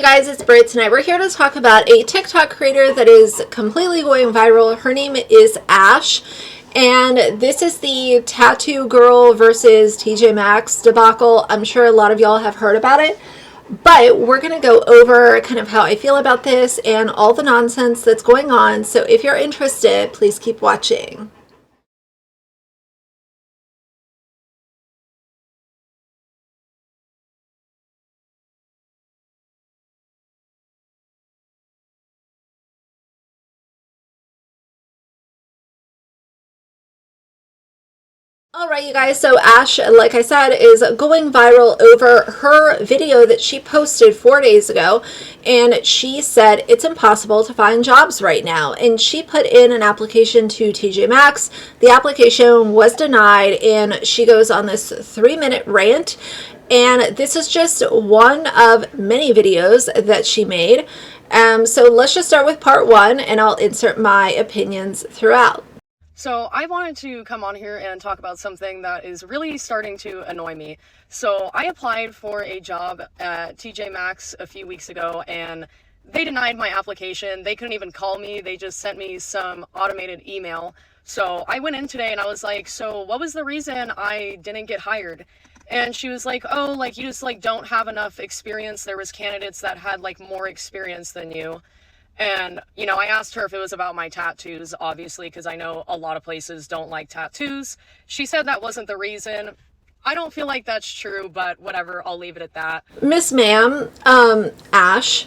guys, it's Britt. Tonight we're here to talk about a TikTok creator that is completely going viral. Her name is Ash, and this is the tattoo girl versus TJ Maxx debacle. I'm sure a lot of y'all have heard about it, but we're going to go over kind of how I feel about this and all the nonsense that's going on. So if you're interested, please keep watching. All right, you guys, so Ash, like I said, is going viral over her video that she posted 4 days ago, and she said it's impossible to find jobs right now, and she put in an application to TJ Maxx. The application was denied, and she goes on this 3-minute rant, and this is just one of many videos that she made. So let's just start with part one, and I'll insert my opinions throughout. So I wanted to come on here and talk about something that is really starting to annoy me. So I applied for a job at TJ Maxx a few weeks ago, and they denied my application. They couldn't even call me. They just sent me some automated email. So I went in today and I was like, so what was the reason I didn't get hired? And she was like, oh, like you just like don't have enough experience. There was candidates that had like more experience than you. And, you know, I asked her if it was about my tattoos, obviously, because I know a lot of places don't like tattoos. She said that wasn't the reason. I don't feel like that's true, but whatever, I'll leave it at that. Miss Ma'am, Ash,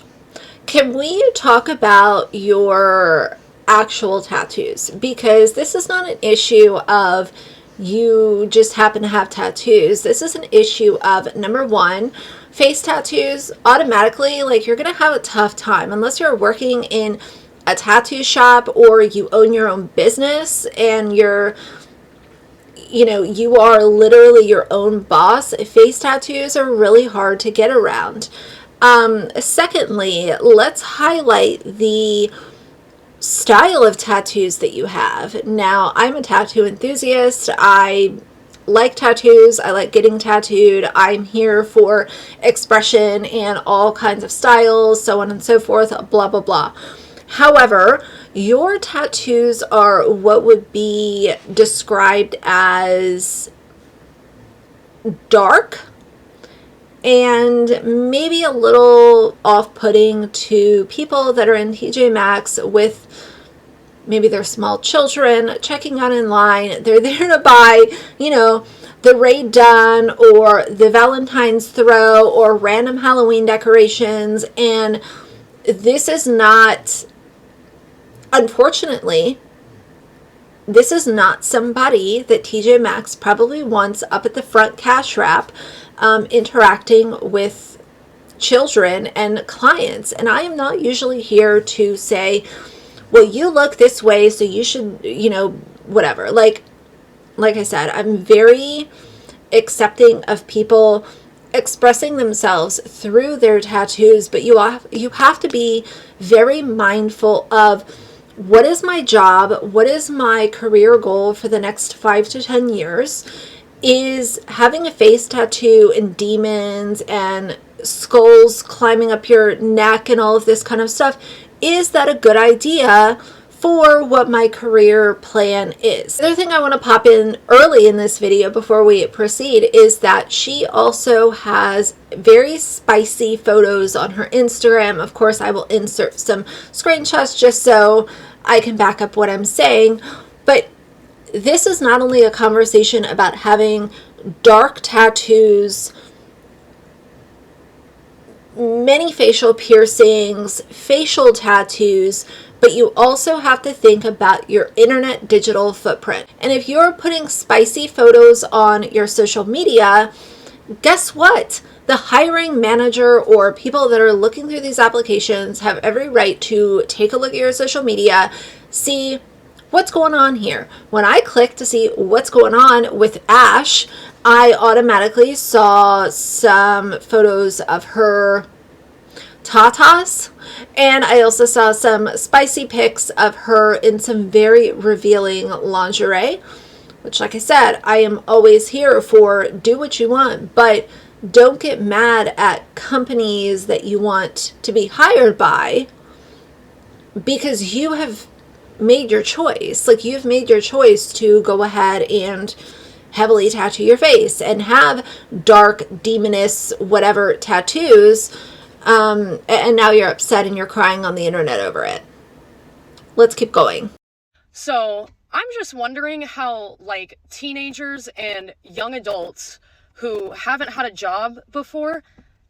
can we talk about your actual tattoos? Because this is not an issue of you just happen to have tattoos. This is an issue of, number one, face tattoos. Automatically, like, you're gonna have a tough time unless you're working in a tattoo shop or you own your own business and you are literally your own boss. Face tattoos are really hard to get around. Secondly, let's highlight the style of tattoos that you have. Now, I'm a tattoo enthusiast. I like tattoos. I like getting tattooed. I'm here for expression and all kinds of styles, so on and so forth, blah, blah, blah. However, your tattoos are what would be described as dark and maybe a little off-putting to people that are in TJ Maxx with maybe their small children checking out in line. They're there to buy, the Raid Done or the Valentine's Throw or random Halloween decorations. And this is not, unfortunately, this is not somebody that TJ Maxx probably wants up at the front cash wrap interacting with children and clients. And I am not usually here to say, well, you look this way, so you should, whatever. Like I said, I'm very accepting of people expressing themselves through their tattoos, but you have to be very mindful of what is my job, what is my career goal for the next 5 to 10 years. Is having a face tattoo and demons and skulls climbing up your neck and all of this kind of stuff, is that a good idea for what my career plan is? The other thing I want to pop in early in this video before we proceed is that she also has very spicy photos on her Instagram. Of course, I will insert some screenshots just so I can back up what I'm saying. But this is not only a conversation about having dark tattoos, many facial piercings, facial tattoos, but you also have to think about your internet digital footprint. And if you're putting spicy photos on your social media, guess what? The hiring manager or people that are looking through these applications have every right to take a look at your social media, see what's going on here. When I clicked to see what's going on with Ash, I automatically saw some photos of her tatas, and I also saw some spicy pics of her in some very revealing lingerie, which, like I said, I am always here for. Do what you want, but don't get mad at companies that you want to be hired by, because you have made your choice. Like, you've made your choice to go ahead and heavily tattoo your face and have dark, demonous, whatever tattoos, and now you're upset and you're crying on the internet over it. Let's keep going. So I'm just wondering how, like, teenagers and young adults who haven't had a job before,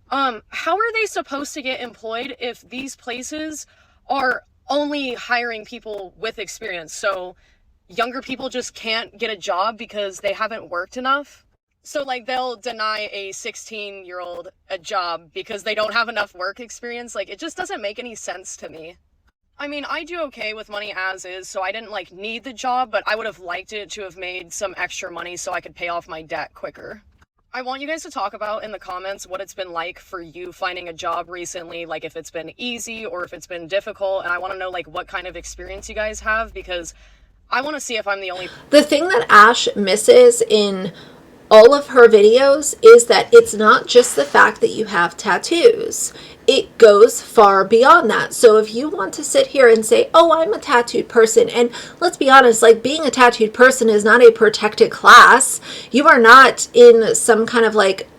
how are they supposed to get employed if these places are only hiring people with experience? So younger people just can't get a job because they haven't worked enough? So, like, they'll deny a 16-year-old a job because they don't have enough work experience? Like, it just doesn't make any sense to me. I mean, I do okay with money as is, so I didn't, like, need the job, but I would have liked it to have made some extra money so I could pay off my debt quicker. I want you guys to talk about in the comments what it's been like for you finding a job recently, like if it's been easy or if it's been difficult, and I want to know, like, what kind of experience you guys have, because I want to see if I'm the only... The thing that Ash misses in all of her videos is that it's not just the fact that you have tattoos. It goes far beyond that. So if you want to sit here and say, oh, I'm a tattooed person, and let's be honest, like, being a tattooed person is not a protected class. You are not in some kind of like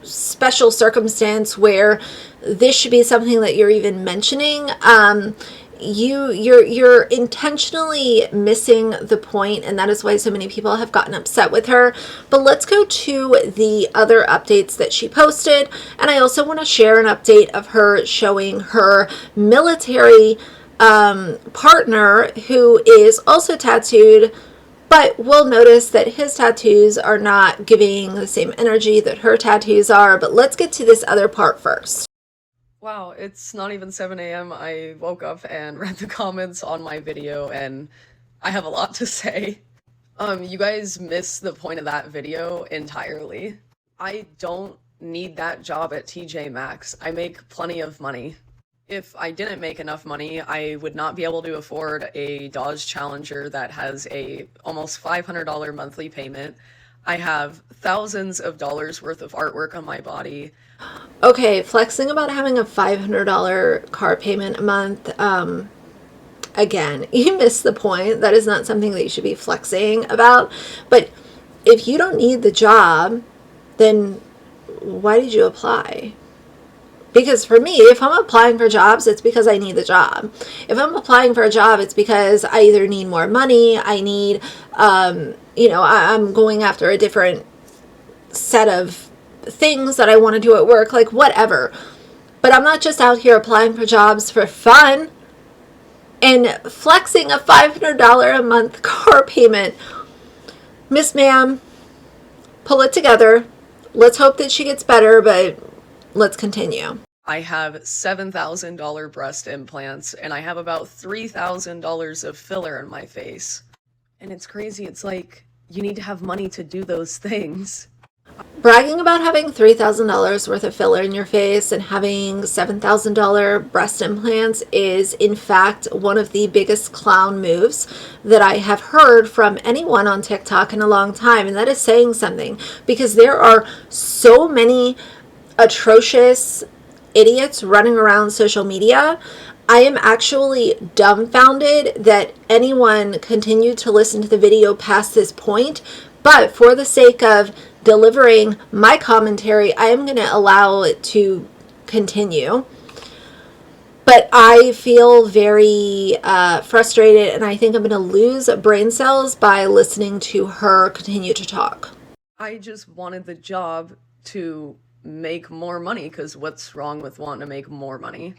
special circumstance where this should be something that you're even mentioning. You're intentionally missing the point, and that is why so many people have gotten upset with her. But let's go to the other updates that she posted, and I also want to share an update of her showing her military partner, who is also tattooed, but we'll notice that his tattoos are not giving the same energy that her tattoos are. But let's get to this other part first. Wow, it's not even 7 a.m. I woke up and read the comments on my video, and I have a lot to say. You guys missed the point of that video entirely. I don't need that job at TJ Maxx. I make plenty of money. If I didn't make enough money, I would not be able to afford a Dodge Challenger that has a almost $500 monthly payment. I have thousands of dollars worth of artwork on my body. Okay, flexing about having a $500 car payment a month. Again, you missed the point. That is not something that you should be flexing about. But if you don't need the job, then why did you apply? Because for me, if I'm applying for jobs, it's because I need the job. If I'm applying for a job, it's because I either need more money, I need, I'm going after a different set of things that I want to do at work, like whatever. But I'm not just out here applying for jobs for fun and flexing a $500 a month car payment. Miss Ma'am, pull it together. Let's hope that she gets better, but let's continue. I have $7,000 breast implants, and I have about $3,000 of filler in my face. And it's crazy. It's like, you need to have money to do those things. Bragging about having $3,000 worth of filler in your face and having $7,000 breast implants is, in fact, one of the biggest clown moves that I have heard from anyone on TikTok in a long time. And that is saying something, because there are so many atrocious idiots running around social media. I am actually dumbfounded that anyone continued to listen to the video past this point. But for the sake of delivering my commentary, I am going to allow it to continue. But I feel very frustrated, and I think I'm going to lose brain cells by listening to her continue to talk. I just wanted the job to make more money, because what's wrong with wanting to make more money?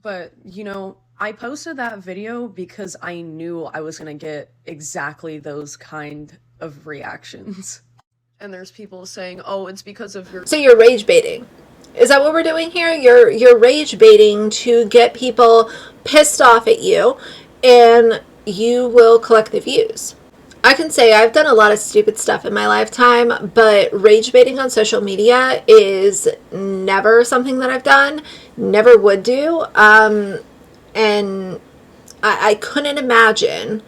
But, I posted that video because I knew I was going to get exactly those kind of reactions. And there's people saying, oh, it's because of your... So you're rage baiting. Is that what we're doing here? You're rage baiting to get people pissed off at you, and you will collect the views. I can say I've done a lot of stupid stuff in my lifetime, but rage baiting on social media is never something that I've done, never would do. And I couldn't imagine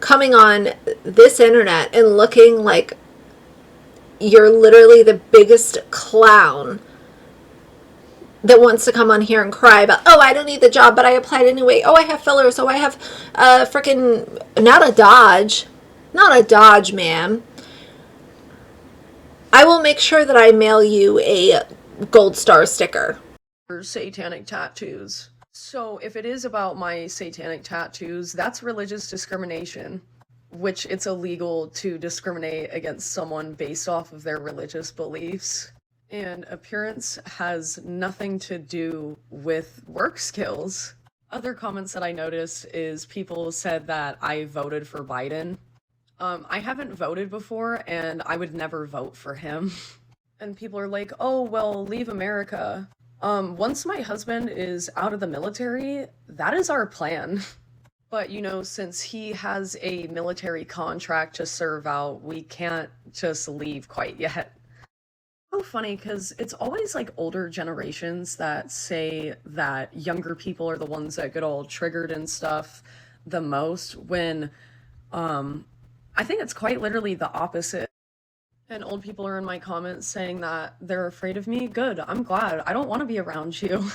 coming on this internet and looking like, you're literally the biggest clown that wants to come on here and cry about, oh, I don't need the job, but I applied anyway. Oh, I have fillers. Oh, I have freaking, not a Dodge, man. I will make sure that I mail you a gold star sticker. Satanic tattoos. So if it is about my satanic tattoos, that's religious discrimination, which it's illegal to discriminate against someone based off of their religious beliefs. And appearance has nothing to do with work skills. Other comments that I noticed is people said that I voted for Biden. I haven't voted before, and I would never vote for him. And people are like, oh, well, leave America. Once my husband is out of the military, that is our plan. But, you know, since he has a military contract to serve out, we can't just leave quite yet. So funny, because it's always like older generations that say that younger people are the ones that get all triggered and stuff the most, when I think it's quite literally the opposite. And old people are in my comments saying that they're afraid of me. Good, I'm glad. I don't want to be around you.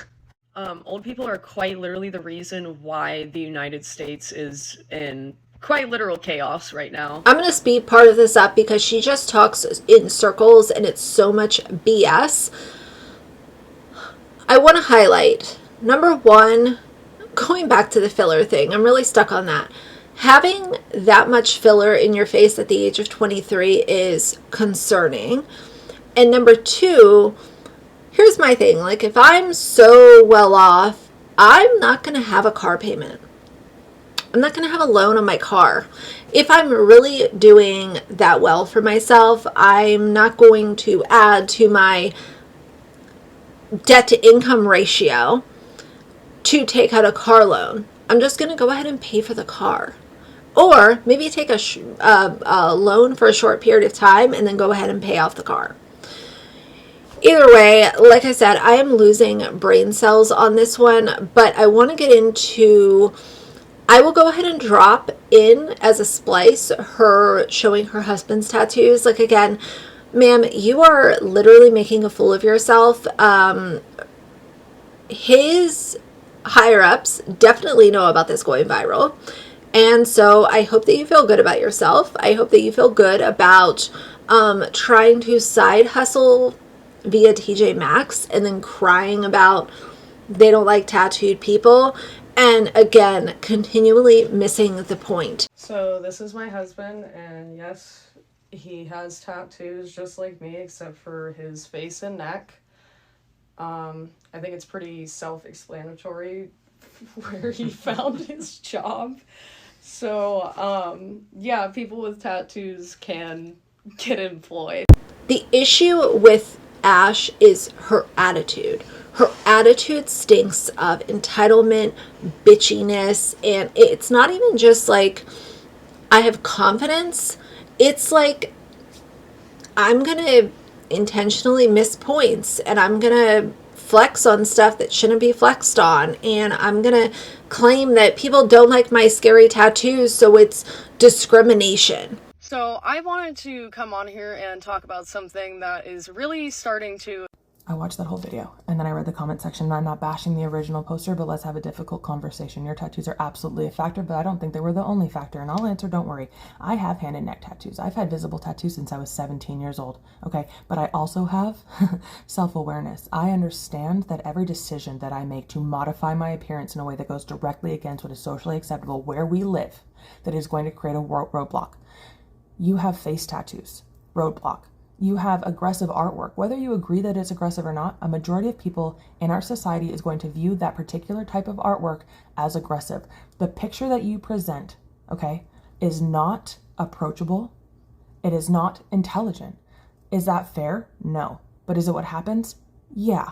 Old people are quite literally the reason why the United States is in quite literal chaos right now. I'm going to speed part of this up because she just talks in circles and it's so much BS. I want to highlight, number one, going back to the filler thing, I'm really stuck on that. Having that much filler in your face at the age of 23 is concerning. And number two, here's my thing. Like, if I'm so well off, I'm not going to have a car payment. I'm not going to have a loan on my car. If I'm really doing that well for myself, I'm not going to add to my debt to income ratio to take out a car loan. I'm just going to go ahead and pay for the car. Or maybe take a loan for a short period of time and then go ahead and pay off the car. Either way, like I said, I am losing brain cells on this one, but I want to get into, I will go ahead and drop in as a splice her showing her husband's tattoos. Like, again, ma'am, you are literally making a fool of yourself. His higher-ups definitely know about this going viral. And so I hope that you feel good about yourself. I hope that you feel good about trying to side hustle via TJ Maxx and then crying about they don't like tattooed people. And again, continually missing the point. So this is my husband, and yes, he has tattoos just like me, except for his face and neck. I think it's pretty self-explanatory where he found his job. So, yeah, people with tattoos can get employed. The issue with Ash is her attitude. Her attitude stinks of entitlement, bitchiness, and it's not even just like, I have confidence. It's like, I'm going to intentionally miss points, and I'm going to flex on stuff that shouldn't be flexed on, and I'm gonna claim that people don't like my scary tattoos, so it's discrimination. So I wanted to come on here and talk about something that is really starting to... I watched that whole video, and then I read the comment section, and I'm not bashing the original poster, but let's have a difficult conversation. Your tattoos are absolutely a factor, but I don't think they were the only factor, and I'll answer, don't worry. I have hand and neck tattoos. I've had visible tattoos since I was 17 years old, okay? But I also have self-awareness. I understand that every decision that I make to modify my appearance in a way that goes directly against what is socially acceptable where we live, that is going to create a roadblock. You have face tattoos, roadblock. You have aggressive artwork. Whether you agree that it's aggressive or not, a majority of people in our society is going to view that particular type of artwork as aggressive. The picture that you present, okay, is not approachable. It is not intelligent. Is that fair? No. But is it what happens? Yeah.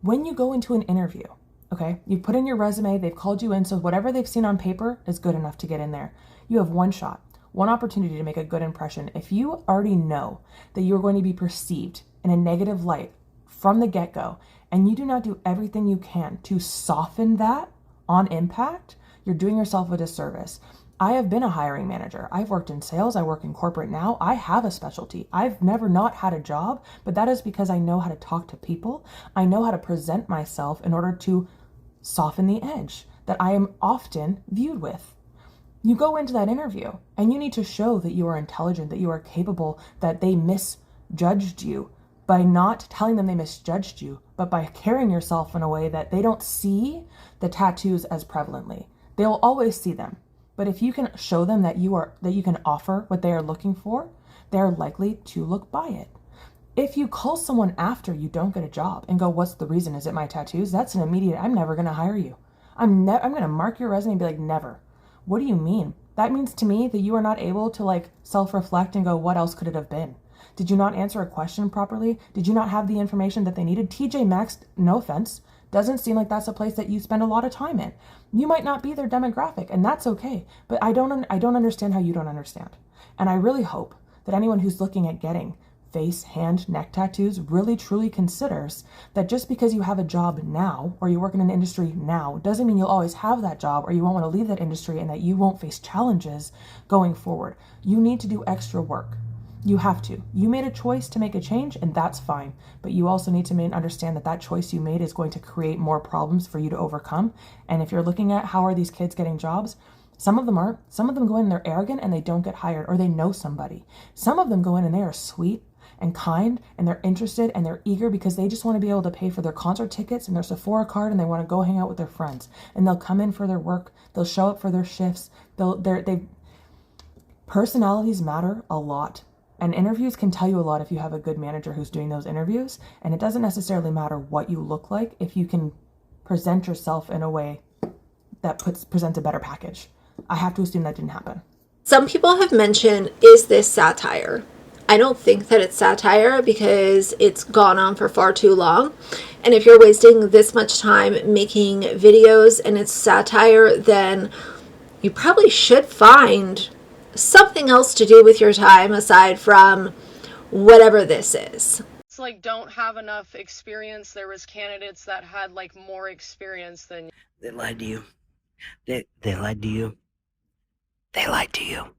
When you go into an interview, okay, you put in your resume, they've called you in, so whatever they've seen on paper is good enough to get in there. You have one shot. One opportunity to make a good impression. If you already know that you're going to be perceived in a negative light from the get-go, and you do not do everything you can to soften that on impact, you're doing yourself a disservice. I have been a hiring manager. I've worked in sales. I work in corporate now. I have a specialty. I've never not had a job, but that is because I know how to talk to people. I know how to present myself in order to soften the edge that I am often viewed with. You go into that interview and you need to show that you are intelligent, that you are capable, that they misjudged you by not telling them they misjudged you, but by carrying yourself in a way that they don't see the tattoos as prevalently. They'll always see them. But if you can show them that you can offer what they are looking for, they're likely to look by it. If you call someone after you don't get a job and go, "What's the reason? Is it my tattoos?" That's an immediate, "I'm never going to hire you. I'm going to mark your resume and be like, never." What do you mean? That means to me that you are not able to like self-reflect and go, "What else could it have been? Did you not answer a question properly? Did you not have the information that they needed?" TJ Maxx, no offense, doesn't seem like that's a place that you spend a lot of time in. You might not be their demographic, and that's okay. But I don't understand how you don't understand. And I really hope that anyone who's looking at getting face, hand, neck tattoos really truly considers that just because you have a job now or you work in an industry now doesn't mean you'll always have that job or you won't want to leave that industry and that you won't face challenges going forward. You need to do extra work. You have to. You made a choice to make a change, and that's fine. But you also need to understand that that choice you made is going to create more problems for you to overcome. And if you're looking at how are these kids getting jobs, some of them aren't. Some of them go in and they're arrogant and they don't get hired, or they know somebody. Some of them go in and they are sweet and kind and they're interested and they're eager because they just want to be able to pay for their concert tickets and their Sephora card and they want to go hang out with their friends. And they'll come in for their work. They'll show up for their shifts. Personalities matter a lot. And interviews can tell you a lot if you have a good manager who's doing those interviews. And it doesn't necessarily matter what you look like if you can present yourself in a way that presents a better package. I have to assume that didn't happen. Some people have mentioned, is this satire? I don't think that it's satire because it's gone on for far too long. And if you're wasting this much time making videos and it's satire, then you probably should find something else to do with your time aside from whatever this is. It's like don't have enough experience. There was candidates that had like more experience than. They lied to you. They lied to you. They lied to you.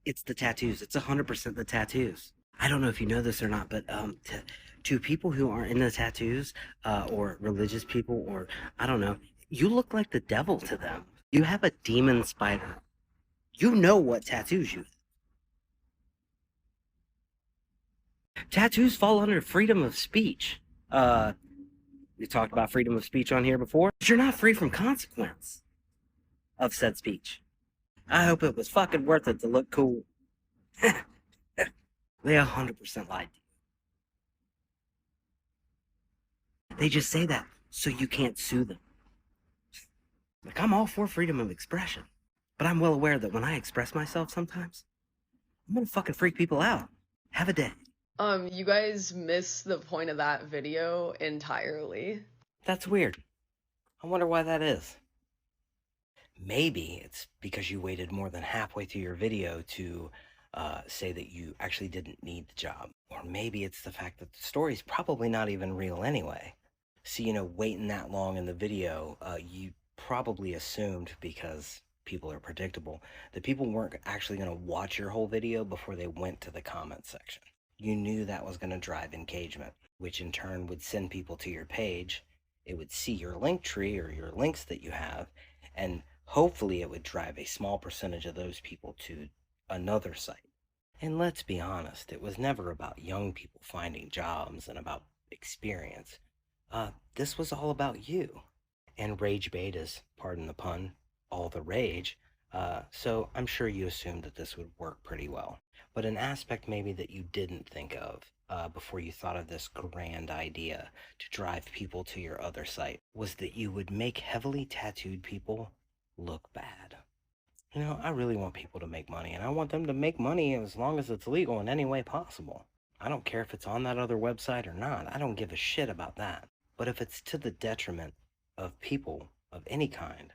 It's the tattoos. It's 100% the tattoos. I don't know if you know this or not, but to people who aren't into tattoos, or religious people, or I don't know, you look like the devil to them. You have a demon spider. You know what tattoos you have. Tattoos fall under freedom of speech. We talked about freedom of speech on here before. But you're not free from consequence of said speech. I hope it was fucking worth it to look cool. They 100% lied to you. They just say that so you can't sue them. Like, I'm all for freedom of expression, but I'm well aware that when I express myself sometimes, I'm gonna fucking freak people out. Have a day. You guys missed the point of that video entirely. That's weird. I wonder why that is. Maybe it's because you waited more than halfway through your video to say that you actually didn't need the job. Or maybe it's the fact that the story's probably not even real anyway. So, waiting that long in the video, you probably assumed, because people are predictable, that people weren't actually going to watch your whole video before they went to the comments section. You knew that was going to drive engagement, which in turn would send people to your page. It would see your link tree or your links that you have, and hopefully it would drive a small percentage of those people to another site. And let's be honest, it was never about young people finding jobs and about experience. This was all about you. And rage bait is, pardon the pun, all the rage. So I'm sure you assumed that this would work pretty well. But an aspect maybe that you didn't think of before you thought of this grand idea to drive people to your other site was that you would make heavily tattooed people look bad. I really want people to make money, and I want them to make money as long as it's legal in any way possible. I don't care if it's on that other website or not. I don't give a shit about that. But if it's to the detriment of people of any kind,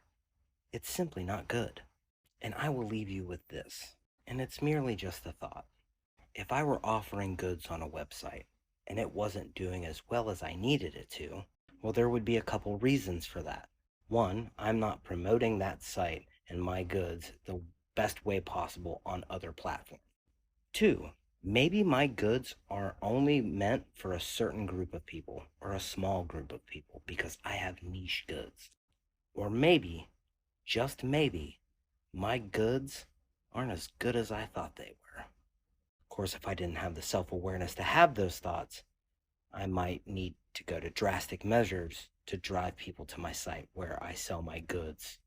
it's simply not good. And I will leave you with this, and it's merely just a thought. If I were offering goods on a website and it wasn't doing as well as I needed it to, well, there would be a couple reasons for that. One, I'm not promoting that site and my goods the best way possible on other platforms. 2, maybe my goods are only meant for a certain group of people or a small group of people because I have niche goods. Or maybe, just maybe, my goods aren't as good as I thought they were. Of course, if I didn't have the self-awareness to have those thoughts, I might need to go to drastic measures to drive people to my site where I sell my goods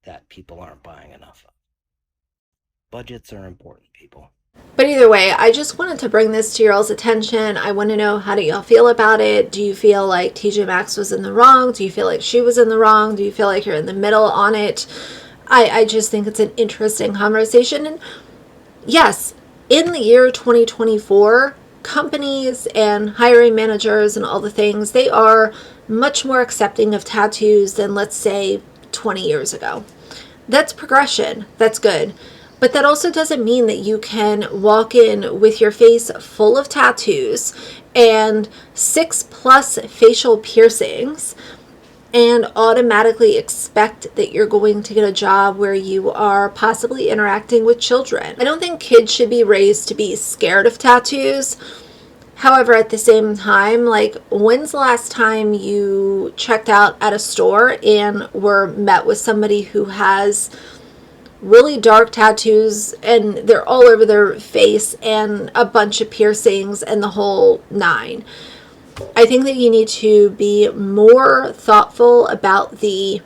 that people aren't buying enough of. Budgets are important, people. But either way, I just wanted to bring this to your all's attention. I want to know, how do y'all feel about it? Do you feel like TJ Maxx was in the wrong? Do you feel like she was in the wrong? Do you feel like you're in the middle on it? I just think it's an interesting conversation. And yes, in the year 2024, companies and hiring managers and all the things, they are much more accepting of tattoos than, let's say, 20 years ago. That's progression. That's good. But that also doesn't mean that you can walk in with your face full of tattoos and 6+ facial piercings and automatically expect that you're going to get a job where you are possibly interacting with children. I don't think kids should be raised to be scared of tattoos. However, at the same time, like, when's the last time you checked out at a store and were met with somebody who has really dark tattoos and they're all over their face and a bunch of piercings and the whole nine? I think that you need to be more thoughtful about the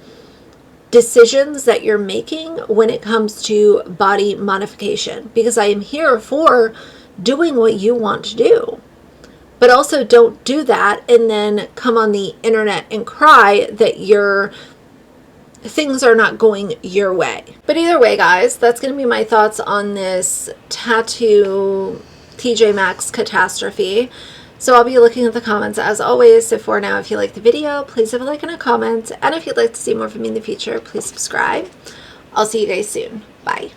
decisions that you're making when it comes to body modification, because I am here for doing what you want to do. But also don't do that and then come on the internet and cry that things are not going your way. But either way, guys, that's going to be my thoughts on this tattoo TJ Maxx catastrophe. So I'll be looking at the comments as always. So for now, if you like the video, please leave a like and a comment. And if you'd like to see more from me in the future, please subscribe. I'll see you guys soon. Bye.